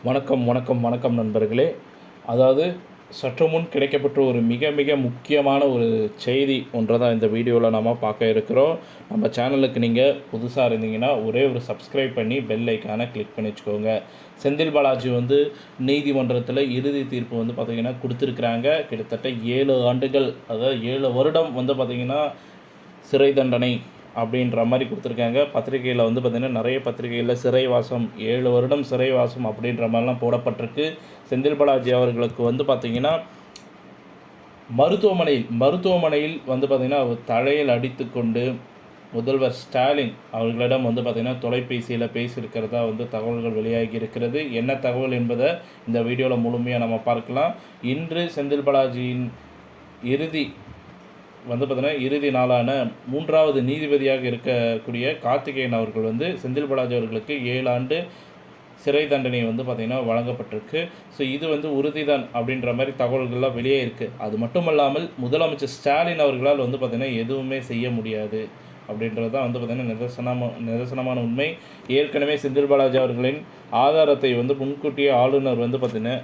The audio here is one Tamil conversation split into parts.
வணக்கம் வணக்கம் வணக்கம் நண்பர்களே. அதாவது சற்று முன் கிடைக்கப்பெற்ற ஒரு மிக மிக முக்கியமான ஒரு செய்தி ஒன்றை தான் இந்த வீடியோவில் நாம் பார்க்க இருக்கிறோம். நம்ம சேனலுக்கு நீங்கள் புதுசாக இருந்தீங்கன்னா ஒரே ஒரு சப்ஸ்கிரைப் பண்ணி பெல் ஐக்கானை கிளிக் பண்ணி வச்சுக்கோங்க. செந்தில் பாலாஜி நீதிமன்றத்தில் இறுதி தீர்ப்பு பார்த்திங்கன்னா கொடுத்துருக்குறாங்க. கிட்டத்தட்ட 7 ஆண்டுகள், அதாவது 7 வருடம் பார்த்திங்கன்னா சிறை தண்டனை அப்படின்ற மாதிரி கொடுத்துருக்காங்க. பத்திரிகையில் பார்த்திங்கன்னா நிறைய பத்திரிகைகளில் சிறைவாசம் 7 வருடம் சிறைவாசம் அப்படின்ற மாதிரிலாம் போடப்பட்டிருக்கு. செந்தில் பாலாஜி அவர்களுக்கு பார்த்திங்கன்னா மருத்துவமனையில் பார்த்திங்கன்னா தலையில் அடித்து கொண்டு முதல்வர் ஸ்டாலின் அவர்களிடம் பார்த்திங்கன்னா தொலைபேசியில் பேசியிருக்கிறதா தகவல்கள் வெளியாகி இருக்கிறது. என்ன தகவல் என்பதை இந்த வீடியோவில் முழுமையாக நம்ம பார்க்கலாம். இன்று செந்தில் பாலாஜியின் இறுதி நாளான 3வது நீதிபதியாக இருக்கக்கூடிய கார்த்திகேயன் அவர்கள் செந்தில் பாலாஜி அவர்களுக்கு 7 ஆண்டு சிறை தண்டனை பார்த்திங்கன்னா வழங்கப்பட்டிருக்கு. ஸோ இது உறுதிதான் அப்படின்ற மாதிரி தகவல்கள்லாம் வெளியே இருக்குது. அது மட்டும் இல்லாமல் முதலமைச்சர் ஸ்டாலின் அவர்களால் பார்த்திங்கன்னா எதுவுமே செய்ய முடியாது அப்படின்றது தான் பார்த்திங்கன்னா நிதர்சனமான உண்மை. ஏற்கனவே செந்தில் பாலாஜி அவர்களின் ஆதாரத்தை முன்கூட்டியே ஆளுநர் பார்த்திங்கன்னா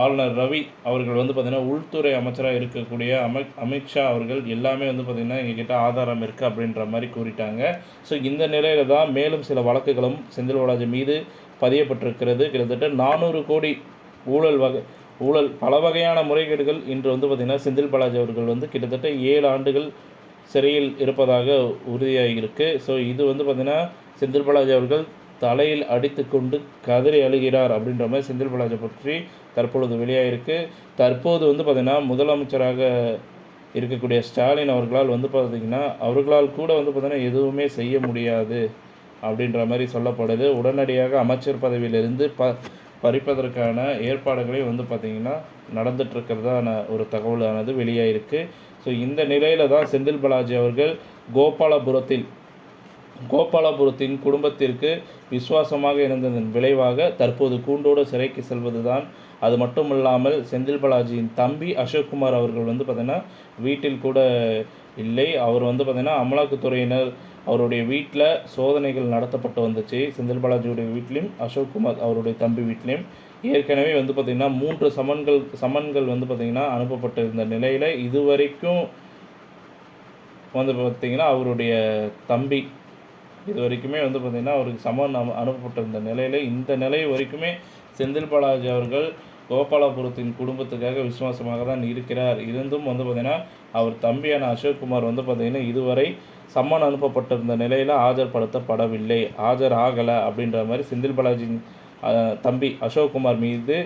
ஆளுநர் ரவி அவர்கள் பார்த்திங்கன்னா உள்துறை அமைச்சராக இருக்கக்கூடிய அமித்ஷா அவர்கள் எல்லாமே பார்த்திங்கன்னா எங்ககிட்ட ஆதாரம் இருக்குது அப்படின்ற மாதிரி கூறிட்டாங்க. ஸோ இந்த நிலையில் தான் மேலும் சில வழக்குகளும் செந்தில் பாலாஜி மீது பதியப்பட்டிருக்கிறது. கிட்டத்தட்ட 400 கோடி ஊழல் பல வகையான முறைகேடுகள் இன்று பார்த்திங்கன்னா செந்தில் பாலாஜி அவர்கள் கிட்டத்தட்ட 7 ஆண்டுகள் சிறையில் இருப்பதாக உறுதியாகியிருக்கு. ஸோ இது பார்த்திங்கன்னா செந்தில் பாலாஜி அவர்கள் தலையில் அடித்து கொண்டு கதறி அழுகிறார் அப்படின்ற மாதிரி செந்தில் பாலாஜி பற்றி தற்பொழுது வெளியாகிருக்கு. தற்போது பார்த்திங்கன்னா முதலமைச்சராக இருக்கக்கூடிய ஸ்டாலின் அவர்களால் பார்த்திங்கன்னா அவர்களால் கூட பார்த்திங்கன்னா எதுவுமே செய்ய முடியாது அப்படின்ற மாதிரி சொல்லப்படுது. உடனடியாக அமைச்சர் பதவியிலிருந்து பறிப்பதற்கான ஏற்பாடுகளை பார்த்திங்கன்னா நடந்துகிட்ருக்கிறதான ஒரு தகவலானது வெளியாகிருக்கு. ஸோ இந்த நிலையில் தான் செந்தில் பாலாஜி அவர்கள் கோபாலபுரத்தின் குடும்பத்திற்கு விசுவாசமாக இருந்ததன் விளைவாக தற்போது கூண்டோடு சிறைக்கு செல்வது தான். அது மட்டும் இல்லாமல் செந்தில் பாலாஜியின் தம்பி அசோக்குமார் அவர்கள் பார்த்திங்கன்னா வீட்டில் கூட இல்லை. அவர் பார்த்திங்கன்னா அமலாக்கத்துறையினர் அவருடைய வீட்டில் சோதனைகள் நடத்தப்பட்டு வந்துச்சு. செந்தில் பாலாஜியுடைய வீட்லேயும் அசோக்குமார் அவருடைய தம்பி வீட்லேயும் ஏற்கனவே பார்த்திங்கன்னா 3 சமன்கள் பார்த்திங்கன்னா அனுப்பப்பட்டிருந்த நிலையில் இதுவரைக்கும் பார்த்திங்கன்னா அவருடைய தம்பி இது வரைக்குமே பார்த்திங்கன்னா அவருக்கு சமன் அனுப்பப்பட்டிருந்த நிலையில் இந்த நிலை வரைக்குமே செந்தில் பாலாஜி அவர்கள் கோபாலபுரத்தின் குடும்பத்துக்காக விசுவாசமாக தான் இருக்கிறார். இருந்தும் பார்த்திங்கன்னா அவர் தம்பியான அசோக்குமார் பார்த்திங்கன்னா இதுவரை சம்மன் அனுப்பப்பட்டிருந்த நிலையில் ஆஜர்படுத்தப்படவில்லை, ஆஜர் ஆகலை அப்படின்ற மாதிரி செந்தில் பாலாஜியின் தம்பி அசோக்குமார் மீது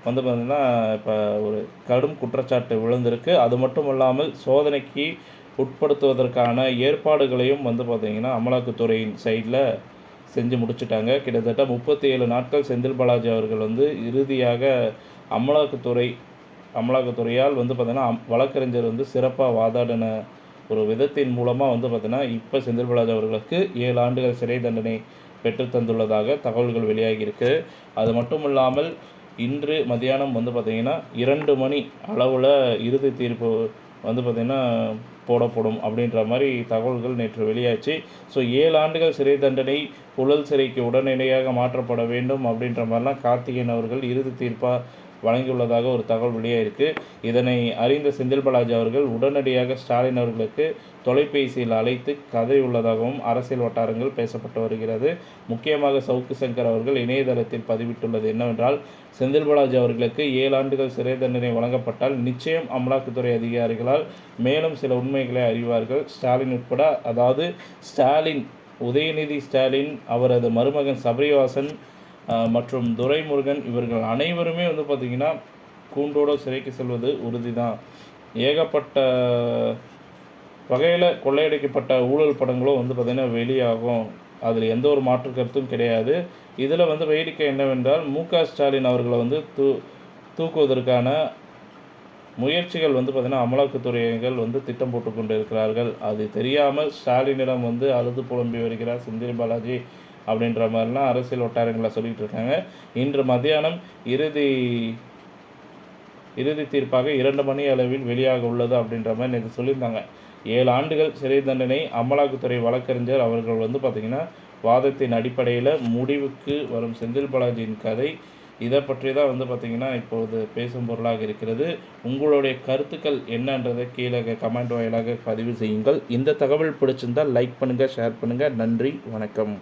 பார்த்திங்கன்னா இப்போ ஒரு கடும் குற்றச்சாட்டு விழுந்திருக்கு. அது மட்டும் இல்லாமல் சோதனைக்கு உட்படுத்துவதற்கான ஏற்பாடுகளையும் பார்த்திங்கன்னா அமலாக்கத்துறையின் சைடில் செஞ்சு முடிச்சுட்டாங்க. கிட்டத்தட்ட 37 நாட்கள் செந்தில் பாலாஜி அவர்கள் இறுதியாக அமலாக்கத்துறையால் பார்த்திங்கன்னா வழக்கறிஞர் சிறப்பாக வாதாடின ஒரு விதத்தின் மூலமாக பார்த்திங்கன்னா இப்போ செந்தில் பாலாஜி அவர்களுக்கு 7 ஆண்டுகள் சிறை தண்டனை பெற்றுத்தந்துள்ளதாக தகவல்கள் வெளியாகியிருக்கு. அது மட்டும் இல்லாமல் இன்று மதியானம் பார்த்திங்கன்னா 2 மணி அளவில் இறுதி தீர்ப்பு பார்த்திங்கன்னா போடப்படும் அப்படின்ற மாதிரி தகவல்கள் நேற்று வெளியாச்சு. ஸோ 7 ஆண்டுகள் சிறை தண்டனை புழல் சிறைக்கு உடனடியாக மாற்றப்பட வேண்டும் அப்படின்ற மாதிரிலாம் கார்த்திகேயன் அவர்கள் இறுதி தீர்ப்பாக வழங்கியுள்ளதாக ஒரு தகவல் வெளியாகிருக்கு. இதனை அறிந்த செந்தில் பாலாஜி அவர்கள் உடனடியாக ஸ்டாலின் அவர்களுக்கு தொலைபேசியில் அழைத்து கதறியுள்ளதாகவும் அரசியல் வட்டாரங்கள் பேசப்பட்டு வருகிறது. முக்கியமாக சவுக்கு சங்கர் அவர்கள் இணையதளத்தில் பதிவிட்டுள்ளது என்னவென்றால், செந்தில் பாலாஜி அவர்களுக்கு 7 ஆண்டுகள் சிறை தண்டனை வழங்கப்பட்டால் நிச்சயம் அமலாக்கத்துறை அதிகாரிகளால் மேலும் சில உண்மைகளை அறிவார்கள். ஸ்டாலின் உட்பட, அதாவது உதயநிதி ஸ்டாலின், அவரது மருமகன் சபரிவாசன் மற்றும் துரைமுருகன் இவர்கள் அனைவருமே பார்த்திங்கன்னா கூண்டோடு சிறைக்கு செல்வது உறுதி தான். ஏகப்பட்ட வகையில் கொள்ளையடிக்கப்பட்ட ஊழல் படங்களும் பார்த்திங்கன்னா வெளியாகும். அதில் எந்த ஒரு மாற்று கருத்தும் கிடையாது. இதில் வேடிக்கை என்னவென்றால் மு.க. ஸ்டாலின் அவர்களை தூக்குவதற்கான முயற்சிகள் பார்த்திங்கன்னா அமலாக்கத்துறைகள் திட்டம் போட்டு கொண்டு இருக்கிறார்கள். அது தெரியாமல் ஸ்டாலினிடம் அழுது புலம்பி வருகிறார் செந்தில் பாலாஜி அப்படின்ற மாதிரிலாம் அரசியல் வட்டாரங்களில் சொல்லிகிட்டு இருக்காங்க. இன்று மதியானம் இறுதி தீர்ப்பாக 2 மணி அளவில் வெளியாக உள்ளது அப்படின்ற மாதிரி நேற்று சொல்லியிருந்தாங்க. 7 ஆண்டுகள் சிறை தண்டனை அமலாக்கத்துறை வழக்கறிஞர் அவர்கள் பார்த்திங்கன்னா வாதத்தின் அடிப்படையில் முடிவுக்கு வரும் செந்தில் பாலாஜியின் கதை இதை பற்றி தான் வந்து பார்த்திங்கன்னா இப்போது பேசும் பொருளாக இருக்கிறது. உங்களுடைய கருத்துக்கள் என்னன்றதை கீழே கமெண்ட் வாயிலாக பதிவு செய்யுங்கள். இந்த தகவல் பிடிச்சிருந்தால் லைக் பண்ணுங்கள், ஷேர் பண்ணுங்கள். நன்றி, வணக்கம்.